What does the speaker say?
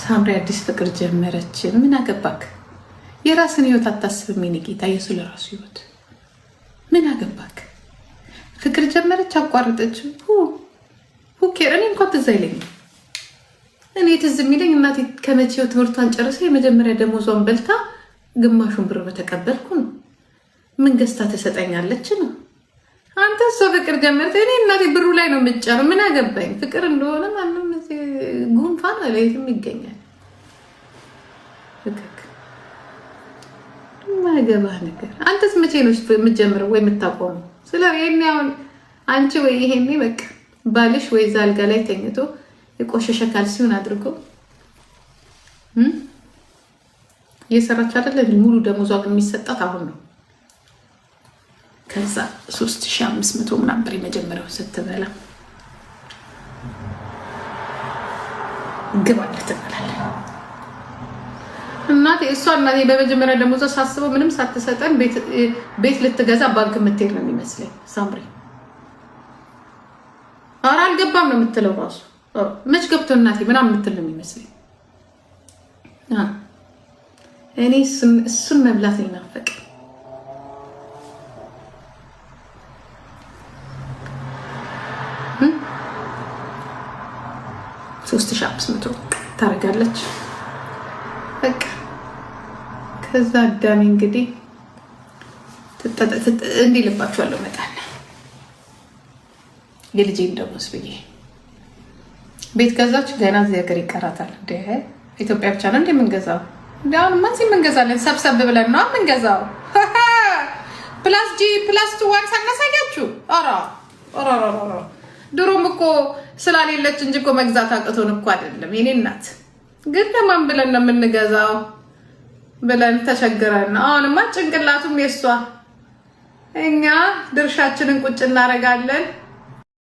ሳምሪ አዲስ ፍቅር ጀመረች። ምን አገባክ? የራስን ህይወት አታስብም? የኔ ጌታ የሱ ለራሱ ህይወት ምን አገባክ? ፍቅር ጀመረች አቋርጠች። ሁኬር እኔ እንኳን ትዝ አይለኝም። እኔ ትዝ የሚለኝ እናቴ ከመቼው ትምህርቷን ጨርሳ የመጀመሪያ ደሞዟን በልታ ግማሹን ብር በተቀበልኩ ነው። ምን ገዝታ ተሰጠኛለች ነው። አንተ እሷ ፍቅር ጀመረች። እኔ እናቴ ብሩ ላይ ነው የምትጨረው። ምን አገባኝ? ፍቅር እንደሆነ ማንም ጉንፋን ለይትም ይገኛል። ፍቅር ማገባ ነገር። አንተስ መቼ ነው የምትጀምረው ወይ የምታቆመው? ስለ ይሄን አሁን አንቺ ወይ ይሄኔ በቃ ባልሽ ወይ ዛልጋ ላይ ተኝቶ የቆሸሸ ካልሲውን አድርጎ የሰራች አይደለ ሙሉ ደሞዟ የሚሰጣት አሁን ነው። ከዛ 3500 ምናምን ብር የመጀመሪያው ስትበላ ግባለ ትበላለች። እናቴ እሷ እናቴ በመጀመሪያ ደሞዟ ሳስበው ምንም ሳትሰጠን ቤት ልትገዛ ባንክ የምትሄድ ነው የሚመስለኝ ሳምሪ። ኧረ አልገባም ነው የምትለው ራሱ መች ገብቶ እናቴ ምናምን የምትል ነው የሚመስለኝ። እኔ እሱን መብላት ይናፈቅ። 3500 ታረጋለች በቃ። ከዛ አዳሚ እንግዲህ እንዲህ ልባችኋለሁ መጣና የልጄን ደሞዝ ብዬ ቤት ገዛች። ገና እዚህ ሀገር ይቀራታል እንደ ኢትዮጵያ ብቻ ነው እንደምንገዛው። እንዳውን ማንሲ መንገዛለን ሰብሰብ ብለን ነው መንገዛው። ፕላስ ጂ ፕላስ 2 ሳናሳያችሁ ኧረ ድሮም እኮ ስላሌለች እንጂ እኮ መግዛት አቅቶን እኮ አይደለም የኔ እናት። ግን ለማን ብለን ነው የምንገዛው ብለን ተቸግረን። አሁንማ ጭንቅላቱም የሷ እኛ ድርሻችንን ቁጭ እናረጋለን።